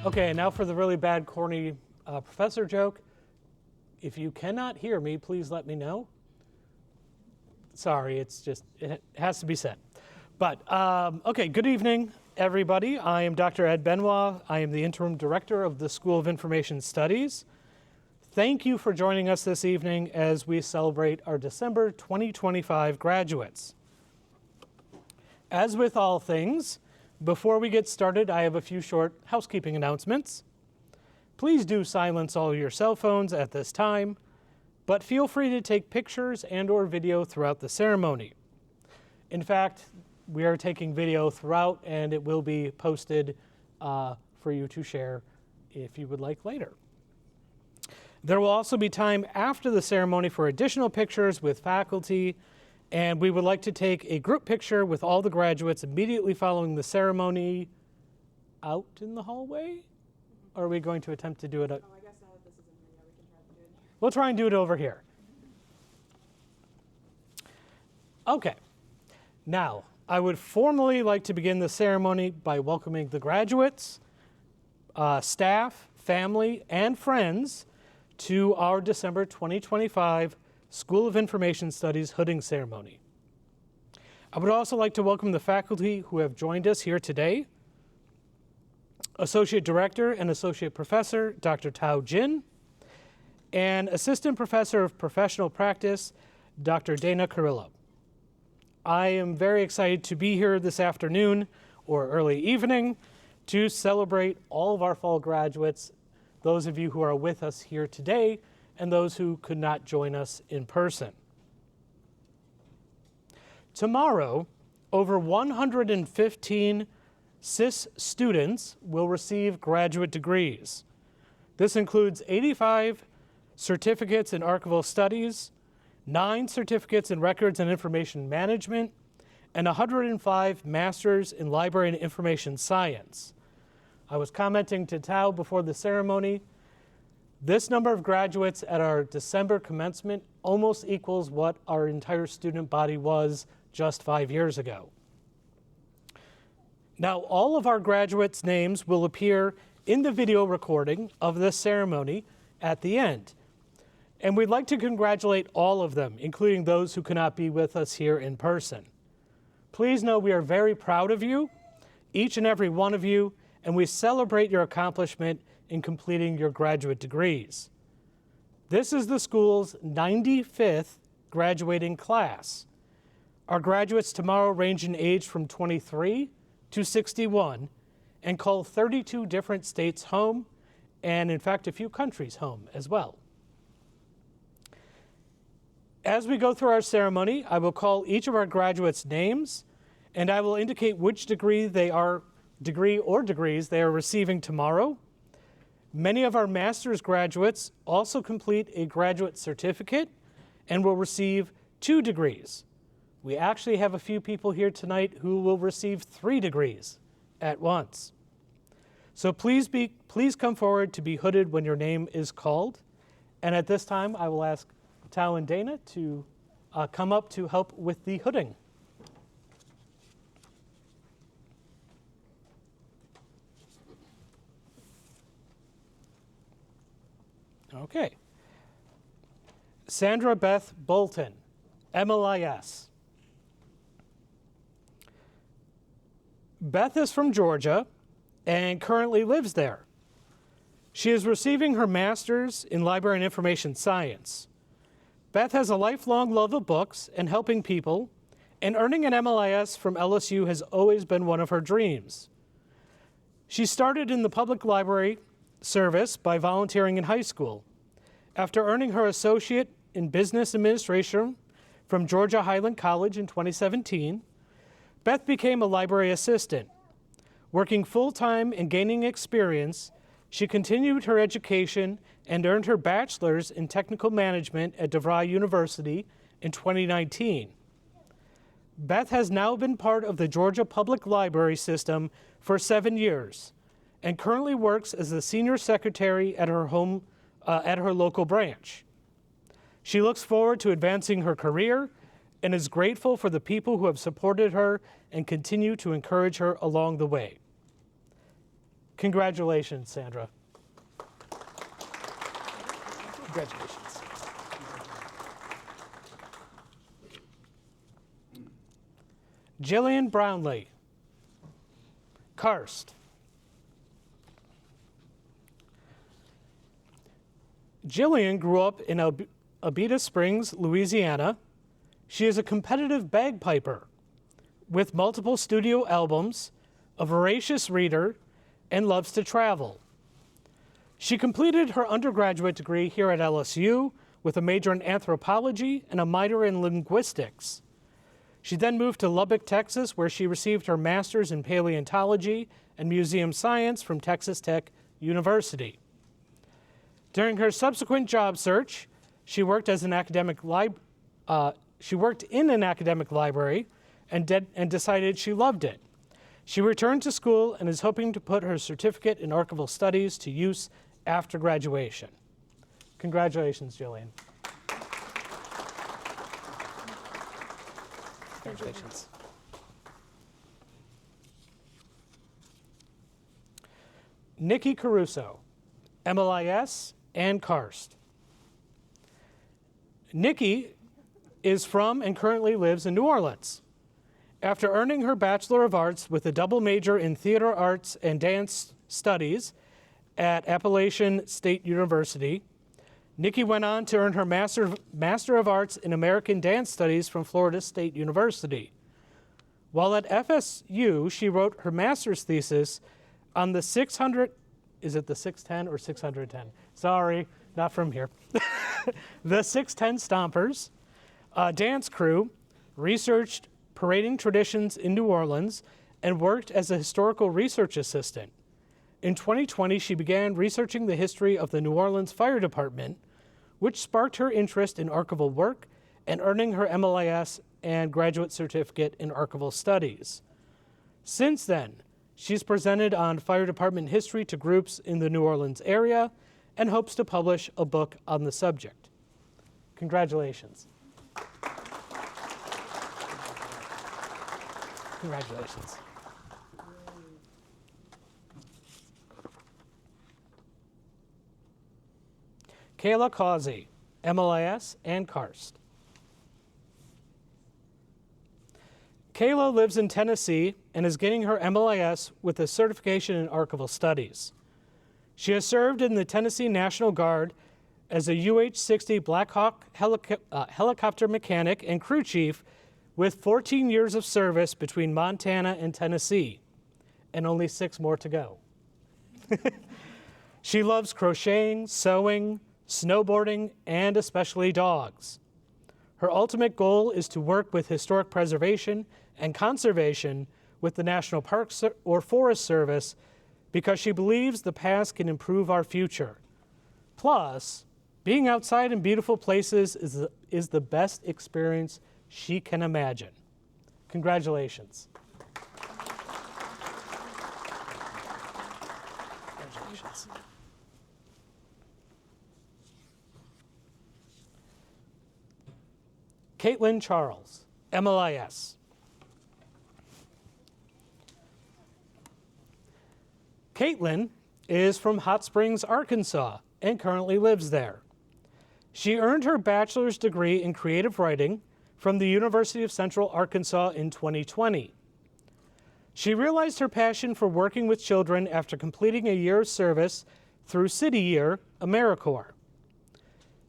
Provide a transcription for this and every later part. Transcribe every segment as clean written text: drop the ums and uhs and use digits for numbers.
Okay, now for the really bad, corny professor joke. If you cannot hear me, please let me know. Sorry, it has to be said. But, okay, good evening, everybody. I am Dr. Ed Benoit. I am the interim director of the School of Information Studies. Thank you for joining us this evening as we celebrate our December 2025 graduates. As with all things, before we get started, I have a few short housekeeping announcements. Please do silence all your cell phones at this time, but feel free to take pictures and/or video throughout the ceremony. In fact, we are taking video throughout, and it will be posted for you to share if you would like later. There will also be time after the ceremony for additional pictures with faculty, and we would like to take a group picture with all the graduates immediately following the ceremony out in the hallway? Or are we going to attempt to do it? I guess now that this is in here, yeah, we can try to do it in here. We'll try and do it over here. Okay. Now, I would formally like to begin the ceremony by welcoming the graduates, staff, family, and friends to our December 2025 School of Information Studies hooding ceremony. I would also like to welcome the faculty who have joined us here today. Associate Director and Associate Professor, Dr. Tao Jin, and Assistant Professor of Professional Practice, Dr. Dana Carrillo. I am very excited to be here this afternoon or early evening to celebrate all of our fall graduates, those of you who are with us here today, and those who could not join us in person. Tomorrow, over 115 SIS students will receive graduate degrees. This includes 85 certificates in archival studies, 9 certificates in records and information management, and 105 masters in library and information science. I was commenting to Tao before the ceremony. This number of graduates at our December commencement almost equals what our entire student body was just 5 years ago. Now, all of our graduates' names will appear in the video recording of this ceremony at the end. And we'd like to congratulate all of them, including those who cannot be with us here in person. Please know we are very proud of you, each and every one of you, and we celebrate your accomplishment in completing your graduate degrees. This is the school's 95th graduating class. Our graduates tomorrow range in age from 23 to 61 and call 32 different states home, and in fact a few countries home as well. As we go through our ceremony, I will call each of our graduates' names, and I will indicate which degree or degrees they are receiving tomorrow. Many of our master's graduates also complete a graduate certificate and will receive 2 degrees. We actually have a few people here tonight who will receive 3 degrees at once. So please come forward to be hooded when your name is called. And at this time, I will ask Tao and Dana to come up to help with the hooding. Okay. Sandra Beth Bolton, MLIS. Beth is from Georgia and currently lives there. She is receiving her master's in library and information science. Beth has a lifelong love of books and helping people, and earning an MLIS from LSU has always been one of her dreams. She started in the public library service by volunteering in high school. After earning her associate in business administration from Georgia Highland College in 2017, Beth became a library assistant. Working full-time and gaining experience, she continued her education and earned her bachelor's in technical management at DeVry University in 2019. Beth has now been part of the Georgia Public Library system for 7 years and currently works as the senior secretary at her local branch. She looks forward to advancing her career and is grateful for the people who have supported her and continue to encourage her along the way. Congratulations, Sandra. Congratulations. Jillian Brownlee, CARST. Jillian grew up in Abita Springs, Louisiana. She is a competitive bagpiper with multiple studio albums, a voracious reader, and loves to travel. She completed her undergraduate degree here at LSU with a major in anthropology and a minor in linguistics. She then moved to Lubbock, Texas, where she received her master's in paleontology and museum science from Texas Tech University. During her subsequent job search, she worked in an academic library and decided she loved it. She returned to school and is hoping to put her certificate in archival studies to use after graduation. Congratulations, Jillian. Congratulations. Nikki Caruso, MLIS and CARST. Nikki is from and currently lives in New Orleans. After earning her Bachelor of Arts with a double major in Theater Arts and Dance Studies at Appalachian State University, Nikki went on to earn her Master of Arts in American Dance Studies from Florida State University. While at FSU, she wrote her master's thesis on the 600, is it the 610 or 610? Sorry, not from here. The 610 Stompers, a dance crew, researched parading traditions in New Orleans, and worked as a historical research assistant. In 2020, she began researching the history of the New Orleans Fire Department, which sparked her interest in archival work and earning her MLIS and graduate certificate in archival studies. Since then, she's presented on fire department history to groups in the New Orleans area and hopes to publish a book on the subject. Congratulations. Congratulations. Kayla Causey, MLIS and CARST. Kayla lives in Tennessee and is getting her MLIS with a certification in archival studies. She has served in the Tennessee National Guard as a UH-60 Black Hawk helicopter mechanic and crew chief with 14 years of service between Montana and Tennessee, and only 6 more to go. She loves crocheting, sewing, snowboarding, and especially dogs. Her ultimate goal is to work with historic preservation and conservation with the National Park or Forest Service because she believes the past can improve our future. Plus, being outside in beautiful places is the best experience she can imagine. Congratulations. Congratulations. Caitlin Charles, MLIS. Caitlin is from Hot Springs, Arkansas, and currently lives there. She earned her bachelor's degree in creative writing from the University of Central Arkansas in 2020. She realized her passion for working with children after completing a year of service through City Year, AmeriCorps.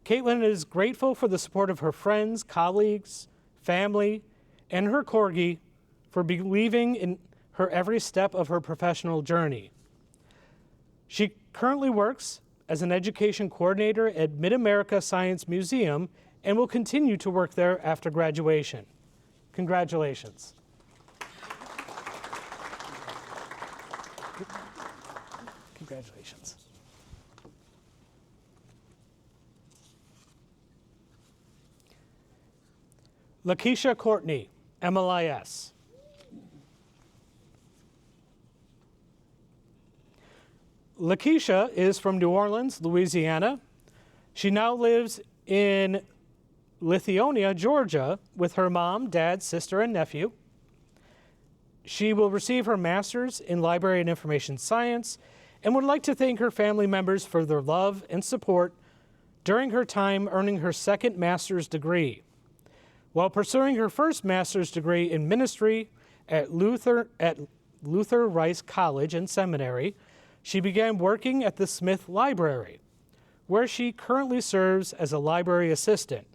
Caitlin is grateful for the support of her friends, colleagues, family, and her corgi for believing in her every step of her professional journey. She currently works as an education coordinator at Mid-America Science Museum and will continue to work there after graduation. Congratulations. Congratulations. Lakeisha Courtney, MLIS. Lakeisha is from New Orleans, Louisiana. She now lives in Lithonia, Georgia, with her mom, dad, sister, and nephew. She will receive her master's in library and information science and would like to thank her family members for their love and support during her time earning her second master's degree. While pursuing her first master's degree in ministry at Luther Rice College and Seminary, she began working at the Smith Library, where she currently serves as a library assistant.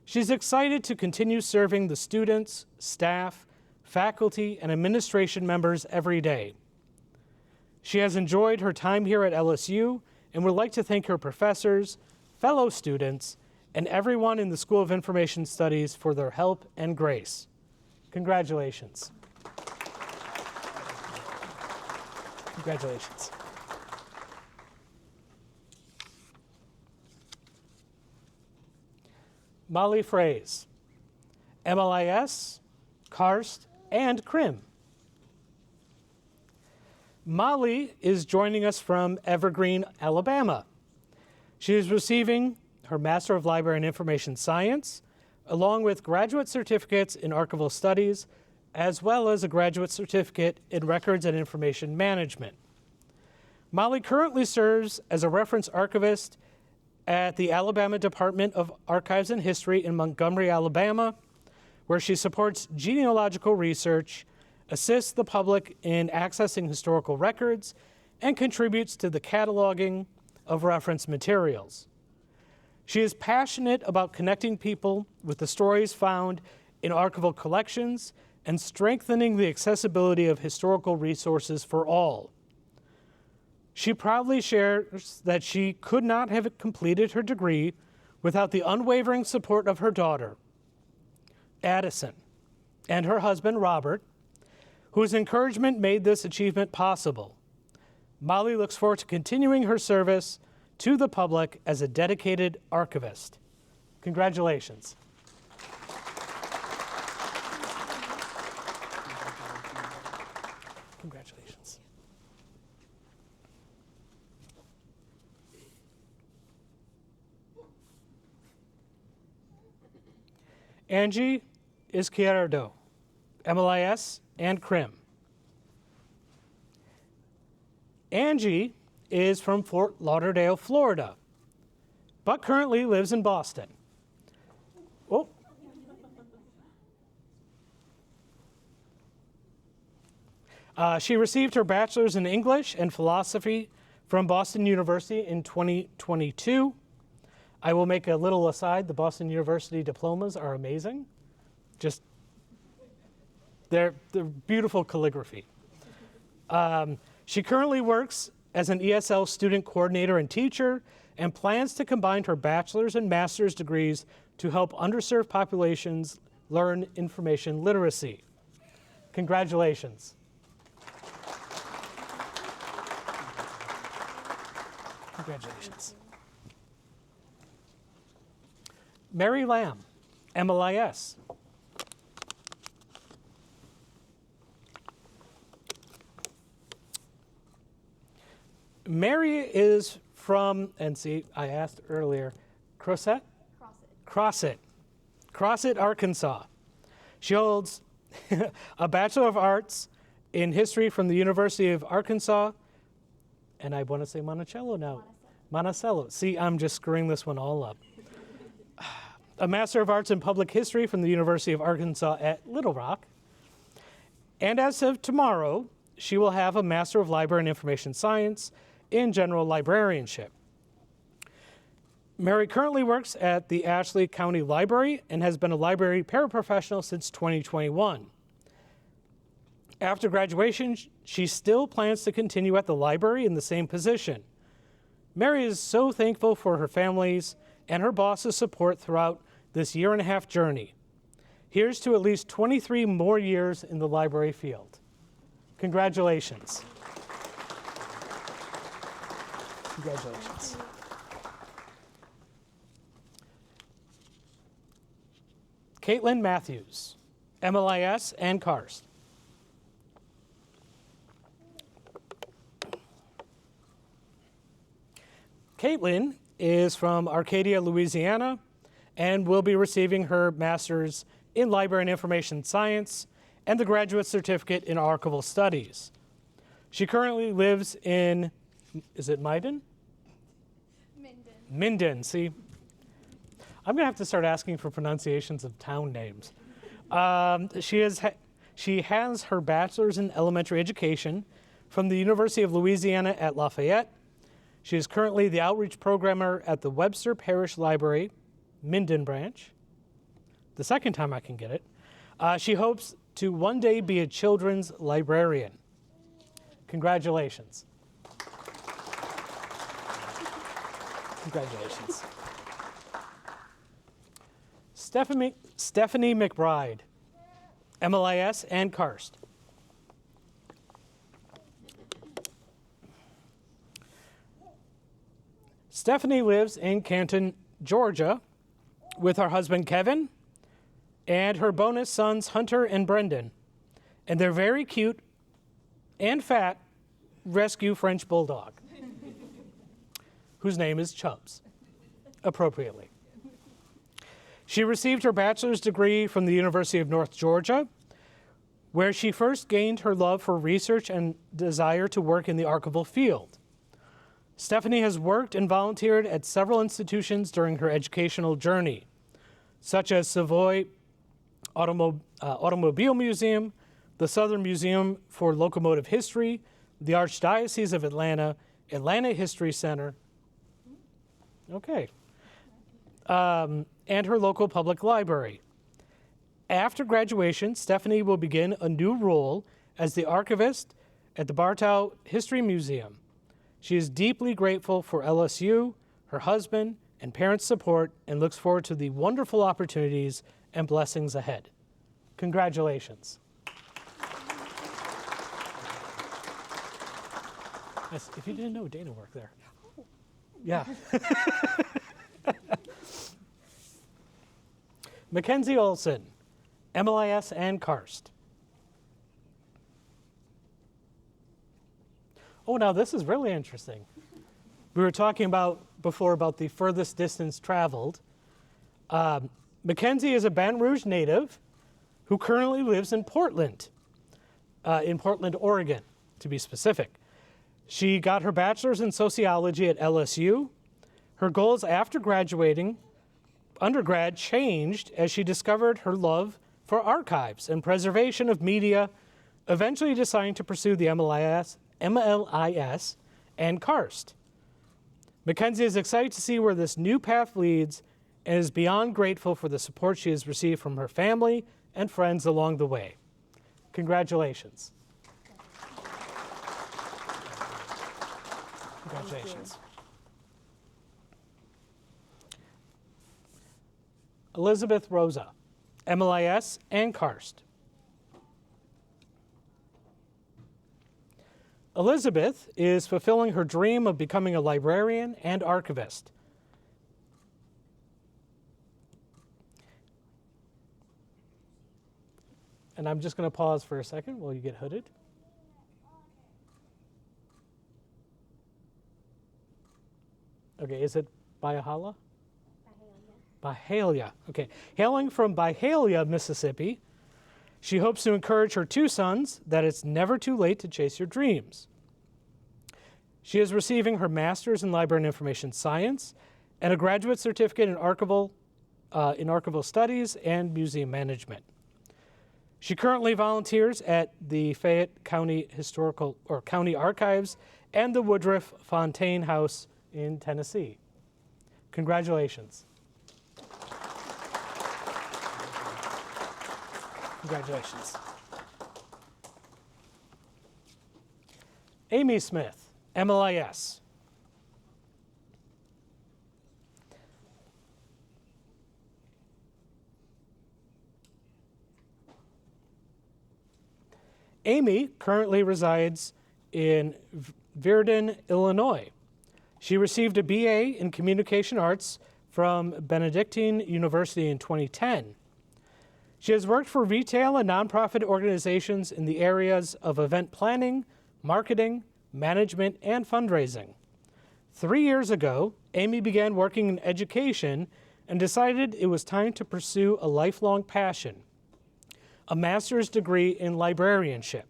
She's excited to continue serving the students, staff, faculty, and administration members every day. She has enjoyed her time here at LSU and would like to thank her professors, fellow students, and everyone in the School of Information Studies for their help and grace. Congratulations. Congratulations. Molly Fraze, MLIS, CARST, and CRIM. Molly is joining us from Evergreen, Alabama. She is receiving her Master of Library and Information Science, along with graduate certificates in Archival Studies, as well as a graduate certificate in Records and Information Management. Molly currently serves as a reference archivist at the Alabama Department of Archives and History in Montgomery, Alabama, where she supports genealogical research, assists the public in accessing historical records, and contributes to the cataloging of reference materials. She is passionate about connecting people with the stories found in archival collections and strengthening the accessibility of historical resources for all. She proudly shares that she could not have completed her degree without the unwavering support of her daughter, Addison, and her husband, Robert, whose encouragement made this achievement possible. Molly looks forward to continuing her service to the public as a dedicated archivist. Congratulations. Congratulations. Angie Izquierdo, MLIS and CRIM. Angie is from Fort Lauderdale, Florida, but currently lives in Boston. Oh. She received her bachelor's in English and philosophy from Boston University in 2022. I will make a little aside, the Boston University diplomas are amazing. They're beautiful calligraphy. She currently works as an ESL student coordinator and teacher and plans to combine her bachelor's and master's degrees to help underserved populations learn information literacy. Congratulations. Congratulations. Mary Lamb, MLIS. Mary is from, and see, I asked earlier, Crosset, Arkansas. She holds a Bachelor of Arts in History from the University of Arkansas, and I want to say Monticello now. Monticello. See, I'm just screwing this one all up. A Master of Arts in Public History from the University of Arkansas at Little Rock. And as of tomorrow, she will have a Master of Library and Information Science in General Librarianship. Mary currently works at the Ashley County Library and has been a library paraprofessional since 2021. After graduation, she still plans to continue at the library in the same position. Mary is so thankful for her family's and her boss's support throughout this year-and-a-half journey. Here's to at least 23 more years in the library field. Congratulations. Congratulations. Caitlin Matthews, MLIS and CARST. Caitlin is from Arcadia, Louisiana, and will be receiving her master's in Library and Information Science and the graduate certificate in Archival Studies. She currently lives in, is it Minden? Minden. Minden, see? I'm going to have to start asking for pronunciations of town names. She has her bachelor's in elementary education from the University of Louisiana at Lafayette. She is currently the outreach programmer at the Webster Parish Library, Minden branch. The second time I can get it. She hopes to one day be a children's librarian. Congratulations. Congratulations. Stephanie McBride, MLIS and CARST. Stephanie lives in Canton, Georgia, with her husband Kevin and her bonus sons Hunter and Brendan, and their very cute and fat rescue French bulldog, whose name is Chubbs, appropriately. She received her bachelor's degree from the University of North Georgia, where she first gained her love for research and desire to work in the archival field. Stephanie has worked and volunteered at several institutions during her educational journey, such as Savoy Automobile Museum, the Southern Museum for Locomotive History, the Archdiocese of Atlanta, Atlanta History Center, and her local public library. After graduation, Stephanie will begin a new role as the archivist at the Bartow History Museum. She is deeply grateful for LSU, her husband, and parents' support, and looks forward to the wonderful opportunities and blessings ahead. Congratulations. Yes, if you didn't know, Dana worked there. Yeah. Mackenzie Olson, MLIS and CARST. Oh, now this is really interesting. We were talking before about the furthest distance traveled. Mackenzie is a Baton Rouge native who currently lives in Portland, Oregon, to be specific. She got her bachelor's in sociology at LSU. Her goals after graduating undergrad changed as she discovered her love for archives and preservation of media, eventually deciding to pursue the MLIS and CARST. Mackenzie is excited to see where this new path leads and is beyond grateful for the support she has received from her family and friends along the way. Congratulations. Congratulations. Elizabeth Rosa, MLIS and CARST. Elizabeth is fulfilling her dream of becoming a librarian and archivist. And I'm just going to pause for a second while you get hooded. Okay, is it Byhala? Byhalia. Okay. Hailing from Byhalia, Mississippi, she hopes to encourage her two sons that it's never too late to chase your dreams. She is receiving her master's in library and information science and a graduate certificate in archival studies and museum management. She currently volunteers at the Fayette County County Archives and the Woodruff Fontaine House in Tennessee. Congratulations. Congratulations. Amy Smith, MLIS. Amy currently resides in Virden, Illinois. She received a BA in Communication Arts from Benedictine University in 2010. She has worked for retail and nonprofit organizations in the areas of event planning, marketing, management, and fundraising. 3 years ago, Amy began working in education and decided it was time to pursue a lifelong passion, a master's degree in librarianship.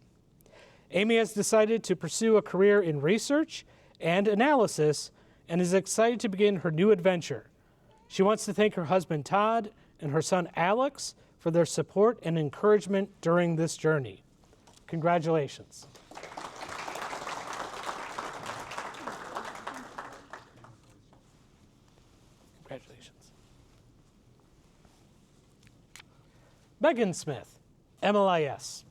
Amy has decided to pursue a career in research and analysis and is excited to begin her new adventure. She wants to thank her husband Todd and her son Alex for their support and encouragement during this journey. Congratulations. Congratulations. Megan Smith, MLIS.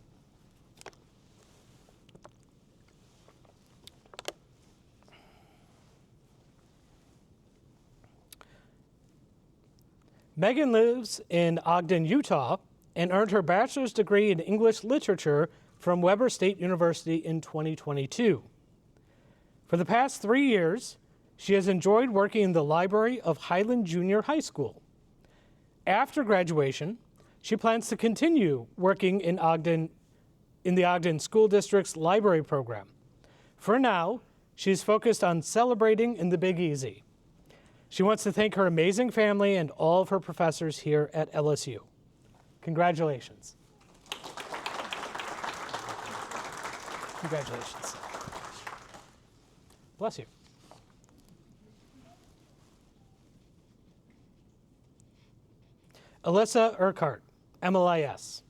Megan lives in Ogden, Utah, and earned her bachelor's degree in English literature from Weber State University in 2022. For the past 3 years, she has enjoyed working in the library of Highland Junior High School. After graduation, she plans to continue working in the Ogden School District's library program. For now, she's focused on celebrating in the Big Easy. She wants to thank her amazing family and all of her professors here at LSU. Congratulations. Congratulations. Bless you. Alyssa Urquhart, MLIS.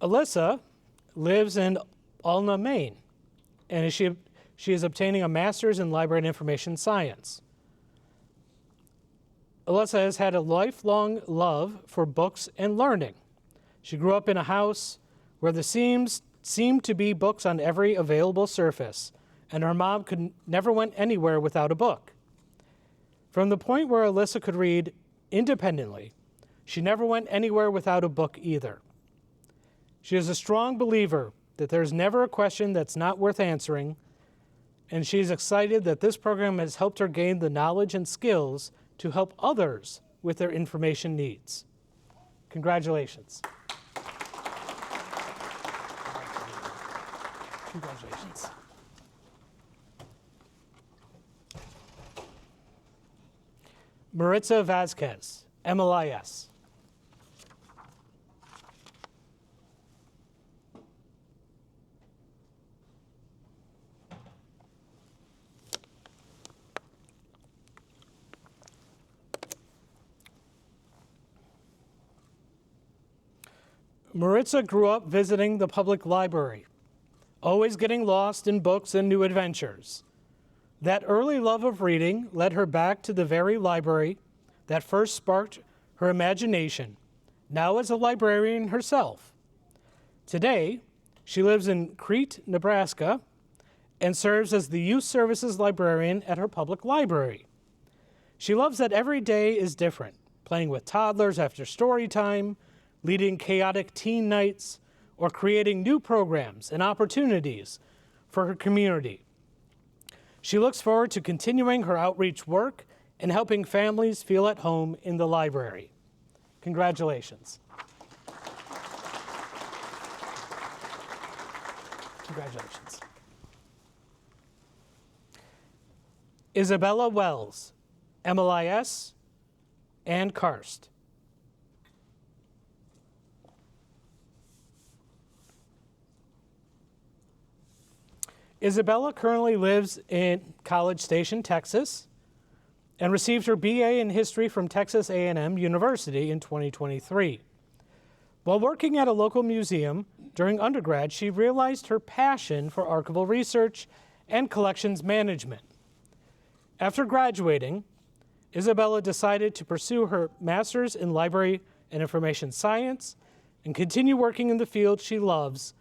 Alyssa lives in Alna, Maine, and she is obtaining a master's in library and information science. Alyssa has had a lifelong love for books and learning. She grew up in a house where there seemed to be books on every available surface, and her mom never went anywhere without a book. From the point where Alyssa could read independently, she never went anywhere without a book either. She is a strong believer that there's never a question that's not worth answering, and she's excited that this program has helped her gain the knowledge and skills to help others with their information needs. Congratulations. Congratulations. Maritza Vasquez, MLIS. Maritza grew up visiting the public library, always getting lost in books and new adventures. That early love of reading led her back to the very library that first sparked her imagination, now as a librarian herself. Today, she lives in Crete, Nebraska, and serves as the youth services librarian at her public library. She loves that every day is different, playing with toddlers after story time, leading chaotic teen nights, or creating new programs and opportunities for her community. She looks forward to continuing her outreach work and helping families feel at home in the library. Congratulations. Congratulations. Isabella Wells, MLIS and CARST. Isabella currently lives in College Station, Texas, and received her BA in History from Texas A&M University in 2023. While working at a local museum during undergrad, she realized her passion for archival research and collections management. After graduating, Isabella decided to pursue her master's in library and information science and continue working in the field she loves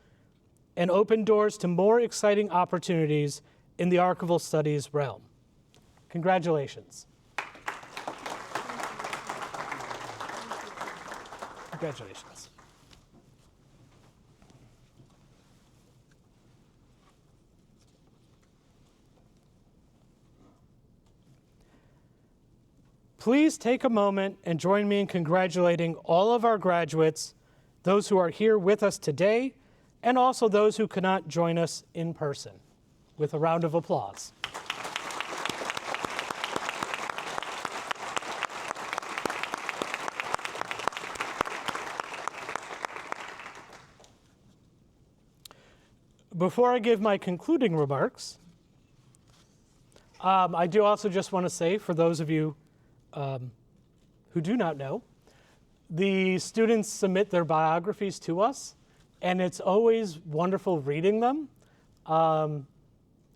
and open doors to more exciting opportunities in the archival studies realm. Congratulations. Congratulations. Please take a moment and join me in congratulating all of our graduates, those who are here with us today, and also those who could not join us in person, with a round of applause. Before I give my concluding remarks, I do also just want to say, for those of you who do not know, the students submit their biographies to us, and it's always wonderful reading them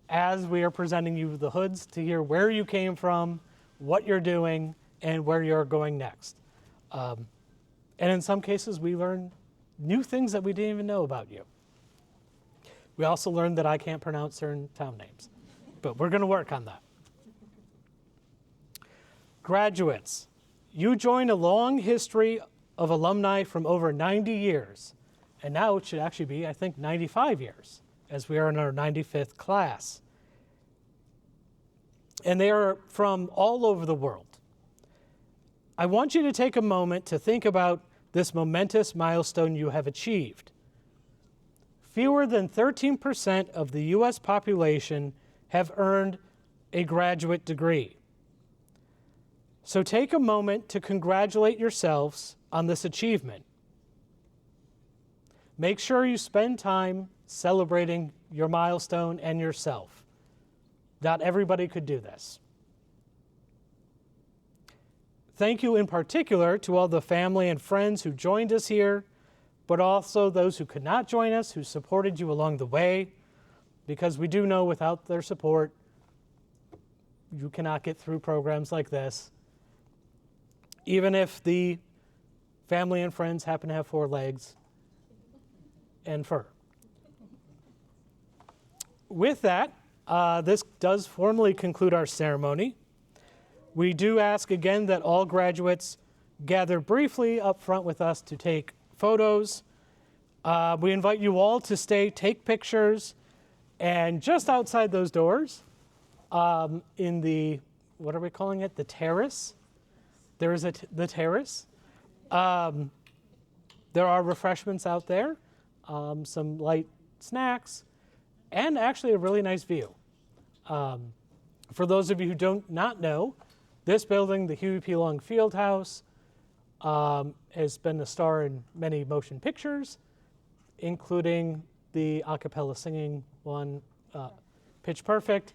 as we are presenting you the hoods to hear where you came from, what you're doing, and where you're going next. And in some cases, we learn new things that we didn't even know about you. We also learned that I can't pronounce certain town names, but we're going to work on that. Graduates, you join a long history of alumni from over 90 years, and now it should actually be, I think, 95 years, as we are in our 95th class. And they are from all over the world. I want you to take a moment to think about this momentous milestone you have achieved. Fewer than 13% of the U.S. population have earned a graduate degree. So take a moment to congratulate yourselves on this achievement. Make sure you spend time celebrating your milestone and yourself. Not everybody could do this. Thank you in particular to all the family and friends who joined us here, but also those who could not join us, who supported you along the way, because we do know without their support, you cannot get through programs like this, even if the family and friends happen to have 4 legs and fur. With that, this does formally conclude our ceremony. We do ask again that all graduates gather briefly up front with us to take photos. We invite you all to stay, take pictures, and just outside those doors, in the, what are we calling it? The terrace. There is the terrace. There are refreshments out there, some light snacks, and actually a really nice view. For those of you who do not know, this building, the Huey P. Long Fieldhouse, has been a star in many motion pictures, including the a cappella singing one, Pitch Perfect.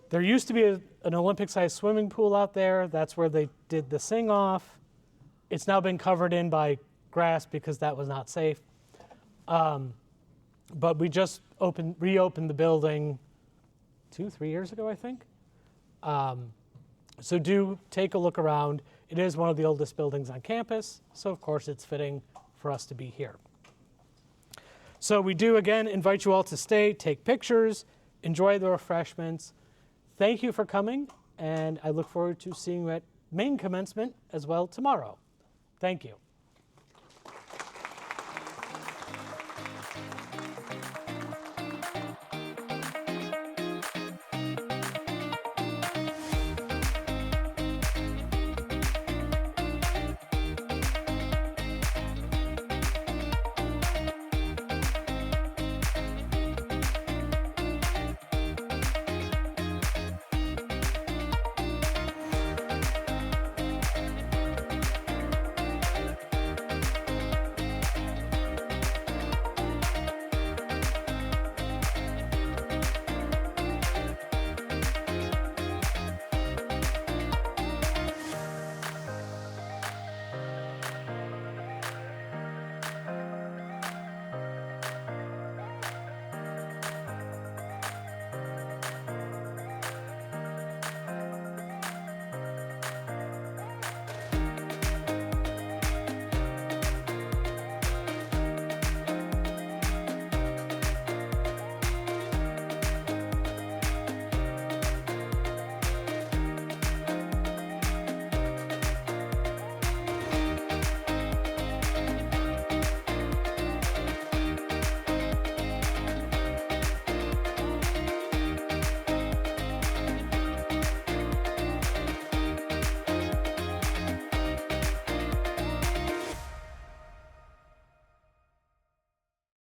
There used to be an Olympic-sized swimming pool out there. That's where they did the sing-off. It's now been covered in by grass because that was not safe. But we just reopened the building 2-3 years ago, I think. So do take a look around. It is one of the oldest buildings on campus, so of course it's fitting for us to be here. So we do again invite you all to stay, take pictures, enjoy the refreshments. Thank you for coming, and I look forward to seeing you at main commencement as well tomorrow. Thank you.